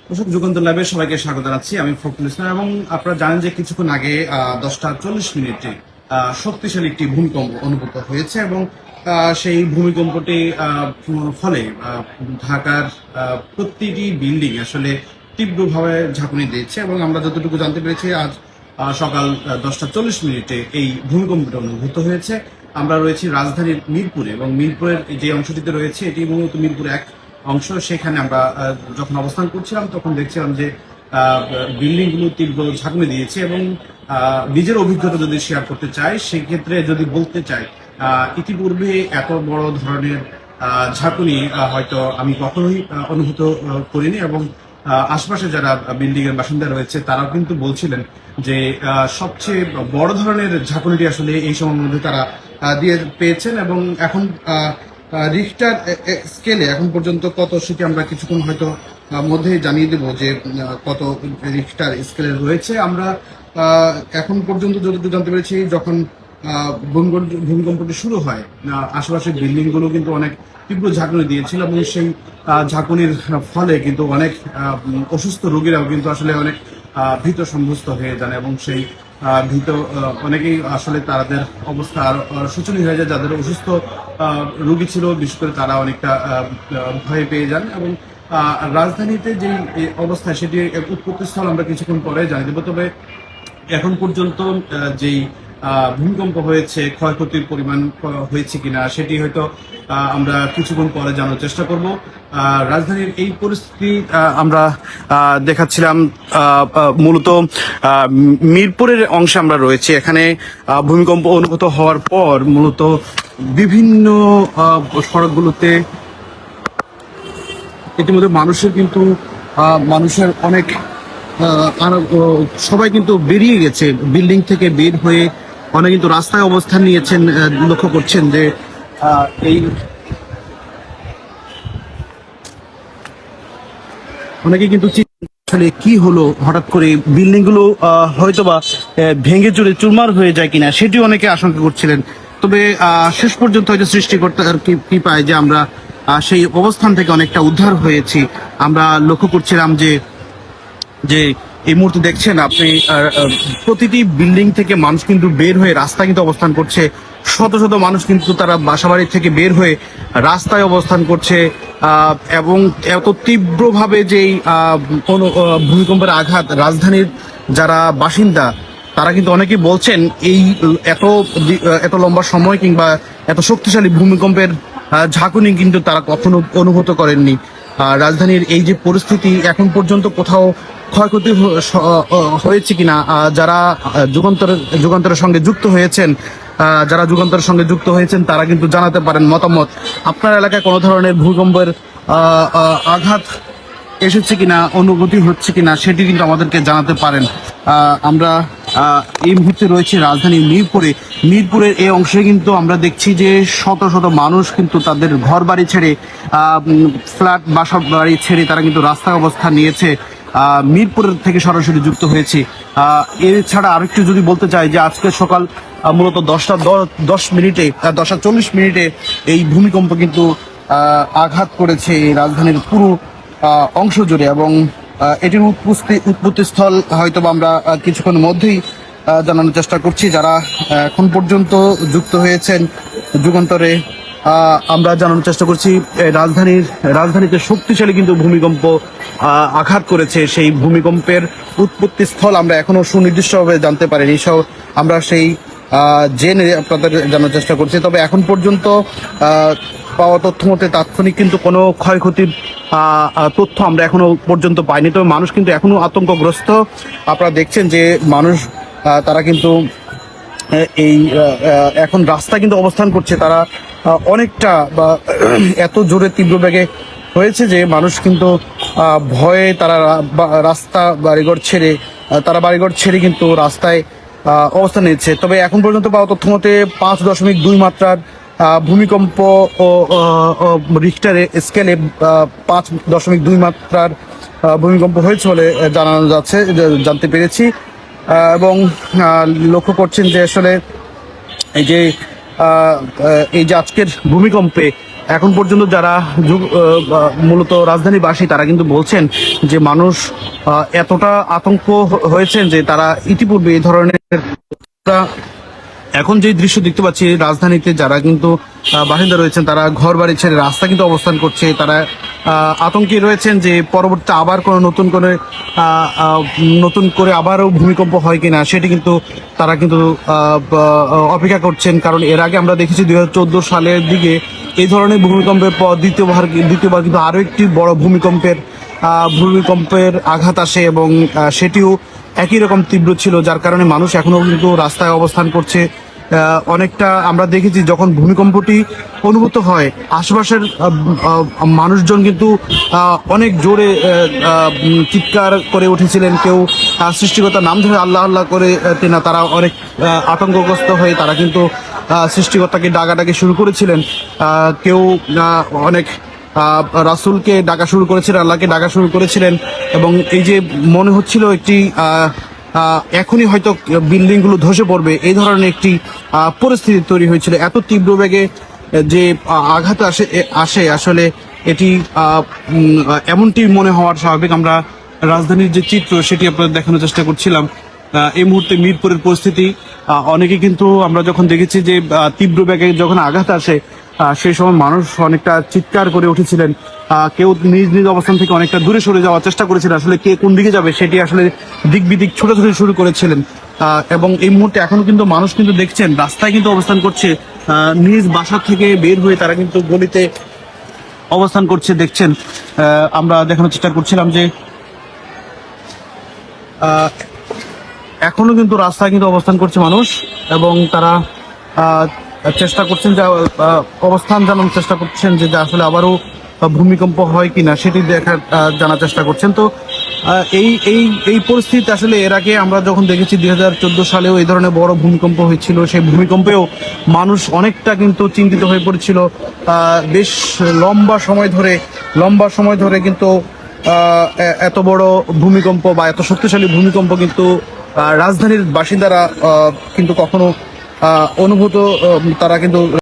দর্শক, যুগান্তর লাইভে সবাইকে স্বাগত জানাচ্ছি। আমি ফখরুল ইসলাম এবং আপনারা জানেন যে কিছুক্ষণ আগে 10টা 40 মিনিটে শক্তিশালী একটি ভূমিকম্প অনুভূত হয়েছে এবং সেই ভূমিকম্পটি ফলে ঢাকার প্রতিটি বিল্ডিং আসলে তীব্রভাবে ঝাঁকুনি দিয়েছে এবং আমরা যতটুকু জানতে পেরেছি আজ সকাল 10টা 40 মিনিটে এই ভূমিকম্পটা অনুভূত হয়েছে। আমরা রয়েছি রাজধানীর মিরপুরে এবং মিরপুরের যে অংশটিতে রয়েছে এটি মূলত মিরপুর এক অংশ। সেখানে আমরা যখন অবস্থান করছিলাম তখন দেখছিলাম যে বিল্ডিং গুলো তীব্র ঝাঁকুনি দিয়েছে এবং নিজের অভিজ্ঞতা যদি শেয়ার করতে চাই সেক্ষেত্রে যদি বলতে চাই ইতিপূর্বে এত বড় ধরনের ঝাঁকুনি হয়তো আমি কখনোই অনুভূত করিনি এবং আশপাশে যারা বিল্ডিং এর বাসিন্দা রয়েছে তারাও কিন্তু বলছিলেন যে সবচেয়ে বড় ধরনের ঝাঁকুনিটি আসলে এই সময়ের মধ্যে তারা দিয়ে পেয়েছেন এবং এখন রিখটার স্কেলে এখন পর্যন্ত কত সেটি আমরা কিছুক্ষণ হয়তো মধ্যেই জানিয়ে দেব যে কত রিখটার স্কেলে রয়েছে। আমরা এখন পর্যন্ত যতটুকু জানতে পেরেছি যখন ভূমিকম্পটি শুরু হয় আশেপাশের বিল্ডিং গুলো কিন্তু অনেক তীব্র ঝাঁকুনি দিয়েছিল এবং সেই ঝাঁকুনির ফলে কিন্তু অনেক অসুস্থ রোগীরাও কিন্তু আসলে অনেক ভীত সন্ত্রস্ত হয়ে যান এবং সেই ভীত অনেকেই আসলে তাদের অবস্থা আরো শোচনীয় হয়ে যায়। যাদের অসুস্থ রোগী ছিল বিশেষ করে তারা অনেকটা ভয় পেয়ে যান এবং রাজধানীতে যে অবস্থা সেটি উৎপত্তিস্থল আমরা কিছুক্ষণ পরে জানিয়ে দেবো। তবে এখন পর্যন্ত যেই ভূমিকম্প হয়েছে ক্ষয়ক্ষতির পরিমাণ হয়েছে কিনা সেটি হয়তো আমরা কিছুক্ষণ পরে জানার চেষ্টা করব। রাজধানীর এই পরিস্থিতি আমরা দেখাচ্ছিলাম মূলত মিরপুরের অংশে আমরা রয়েছি। এখানে ভূমিকম্প অনুভূত হওয়ার পর মূলত বিভিন্ন সড়কগুলোতে ইতিমধ্যে মানুষের অনেক সবাই কিন্তু বেরিয়ে গেছে বিল্ডিং থেকে বের হয়ে অনেক কিন্তু রাস্তায় অবস্থান নিয়েছেন। লক্ষ্য করছেন যে এই অনেকে কিন্তু আসলে কি হলো হঠাৎ করে বিল্ডিং গুলো হয়তোবা ভেঙে চুরে চুরমার হয়ে যায় কিনা সেটি অনেকে আশঙ্কা করছিলেন। তবে শেষ পর্যন্ত হয়তো সৃষ্টিকর্তার কি পায় যে আমরা সেই অবস্থান থেকে অনেকটা উদ্ধার হয়েছি। আমরা লক্ষ্য করছিলাম যে যে এই মুহূর্তে দেখছেন আপনি প্রতিটি বিল্ডিং থেকে মানুষ কিন্তু বের হয়ে রাস্তায় কিন্তু অবস্থান করছে। শত শত মানুষ কিন্তু তারা বাসাবাড়ি থেকে বের হয়ে রাস্তায় অবস্থান করছে এবং এত তীব্রভাবে যেই ভূমিকম্পের আঘাত রাজধানীর যারা বাসিন্দা তারা কিন্তু অনেকেই বলছেন এই এত লম্বা সময় কিংবা এত শক্তিশালী ভূমিকম্পের ঝাঁকুনি কিন্তু তারা কখনো অনুভূত করেননি। রাজধানীর এই যে পরিস্থিতি এখন পর্যন্ত কোথাও ক্ষয়ক্ষতি হয়েছে কিনা যারা যুগান্তরের সঙ্গে যুক্ত হয়েছেন তারা কিন্তু জানাতে পারেন মতামত। আপনার এলাকায় কোনো ধরনের ভূমিকম্পের আঘাত এসেছে কিনা অনুভূতি হচ্ছে কিনা সেটি কিন্তু আমাদেরকে জানাতে পারেন। আমরা এই মুহূর্তে রয়েছে রাজধানী মিরপুরের এই অংশে কিন্তু আমরা দেখছি যে শত শত মানুষ কিন্তু তাদের ঘর বাড়ি ছেড়ে ফ্ল্যাট বাসা বাড়ি ছেড়ে তারা কিন্তু রাস্তায় অবস্থান নিয়েছে। মিরপুরের থেকে সরাসরি যুক্ত হয়েছি। এছাড়া আরেকটু যদি বলতে চাই যে আজকে সকাল মূলত 10টা 40 মিনিটে এই ভূমিকম্প কিন্তু আঘাত করেছে রাজধানীর পুরো অংশ জুড়ে এবং এটির উৎপত্তিস্থল হয়তো আমরা কিছুক্ষণ মধ্যেই জানানোর চেষ্টা করছি। যারা এখন পর্যন্ত যুক্ত হয়েছেন যুগান্তরে আমরা জানানোর চেষ্টা করছি রাজধানীতে শক্তিশালী কিন্তু ভূমিকম্প আঘাত করেছে। সেই ভূমিকম্পের উৎপত্তিস্থল আমরা এখনো সুনির্দিষ্টভাবে জানতে পারিনি। আমরা সেই জেনে আপনাদের জানার চেষ্টা করছি। তবে এখন পর্যন্ত পাওয়া তথ্য মতে তাৎক্ষণিক কিন্তু কোনো ক্ষয়ক্ষতির তথ্য আমরা এখনো পর্যন্ত পাইনি। তবে মানুষ কিন্তু এখনো আতঙ্কগ্রস্ত। আপনারা দেখছেন যে মানুষ তারা কিন্তু এই এখন রাস্তা কিন্তু অবস্থান করছে। তারা অনেকটা বা এত জোরে তীব্র বেগে হয়েছে যে মানুষ কিন্তু ভয়ে তারা বাড়িঘর ছেড়ে কিন্তু রাস্তায় অবস্থান নিচ্ছে। তবে এখন পর্যন্ত পাওয়া তথ্য মতে 5.2 মাত্রার ভূমিকম্প ও রিখটার স্কেলে 5.2 মাত্রার ভূমিকম্প হয়েছে বলে জানতে পেরেছি এবং লক্ষ্য করছেন যে আসলে এই যে আজকের ভূমিকম্পে এখন পর্যন্ত যারা মূলত রাজধানীবাসী তারা কিন্তু বলছেন যে মানুষ এতটা আতঙ্ক হয়েছেন যে তারা ইতিপূর্বে এই ধরনের এখন যে দৃশ্য দেখতে পাচ্ছি রাজধানীতে যারা কিন্তু বাসিন্দা রয়েছেন তারা ঘর বাড়ি ছেড়ে রাস্তা কিন্তু অবস্থান করছে, তারা আতঙ্কে রয়েছেন যে পরবর্তীতে আবার কোনো নতুন করে আবারও ভূমিকম্প হয় কিনা সেটি কিন্তু তারা কিন্তু অপেক্ষা করছেন। কারণ এর আগে আমরা দেখেছি 2014 সালের দিকে এই ধরনের ভূমিকম্পের পর দ্বিতীয়বার কিন্তু আরও একটি বড় ভূমিকম্পের আঘাত আসে এবং সেটিও একই রকম তীব্র ছিল, যার কারণে মানুষ এখনো কিন্তু রাস্তায় অবস্থান করছে। অনেকটা আমরা দেখেছি যখন ভূমিকম্পটি অনুভূত হয় আশেপাশের মানুষজন কিন্তু অনেক জোরে চিৎকার করে উঠেছিলেন। কেউ সৃষ্টিকর্তার নাম ধরে আল্লাহ আল্লাহ করে তারা অনেক আতঙ্কগ্রস্ত হয়ে তারা কিন্তু সৃষ্টিকর্তাকে ডাকাডাকি শুরু করেছিলেন। কেউ অনেক রাসূলকে ডাকা শুরু করেছিলেন, আল্লাহকে ডাকা শুরু করেছিলেন এবং এই যে মনে হচ্ছিল একটি এখনই হয়তো বিল্ডিং গুলো ধসে পড়বে, এই ধরনের একটি পরিস্থিতি তৈরি হয়েছিল। এত তীব্র বেগে যে আঘাত আসে আসলে এটি এমনটি মনে হওয়ার স্বাভাবিক। আমরা রাজধানীর যে চিত্র সেটি আপনাদের দেখানোর চেষ্টা করছিলাম। এই মুহূর্তে মিরপুরের পরিস্থিতি অনেকে কিন্তু আমরা যখন দেখেছি যে তীব্র বেগে যখন আঘাত আসে সেই সময় মানুষ অনেকটা চিৎকার করে উঠেছিলেন। কেউ নিজ নিজ অবস্থান থেকে অনেকটা দূরে সরে যাওয়ার চেষ্টা করেছিলেন, আসলে কে কোন দিকে যাবে সেটি আসলে দিক বিদিক ছোটাছুটি শুরু করেছিলেন। এবং এই মুহূর্তে এখনো কিন্তু মানুষ কিন্তু দেখছেন রাস্তায় কিন্তু অবস্থান করছে, নিজ বাসা থেকে বের হয়ে তারা কিন্তু গলিতে অবস্থান করছে। দেখছেন আমরা দেখানোর চেষ্টা করছিলাম যে এখনো কিন্তু রাস্তায় কিন্তু অবস্থান করছে মানুষ এবং তারা চেষ্টা করছেন যে অবস্থান জানানোর চেষ্টা করছেন যে আসলে আবারও ভূমিকম্প হয় কিনা সেটি জানার চেষ্টা করছেন। তো এই পরিস্থিতি আসলে এর আগে আমরা যখন দেখেছি 2014 সালেও এই ধরনের বড় ভূমিকম্প হয়েছিল, সেই ভূমিকম্পেও মানুষ অনেকটা কিন্তু চিন্তিত হয়ে পড়েছিল। বেশ লম্বা সময় ধরে কিন্তু এত বড় ভূমিকম্প বা এত শক্তিশালী ভূমিকম্প কিন্তু রাজধানীর বাসিন্দারা কিন্তু কখনো অনুভূত তারা কিন্তু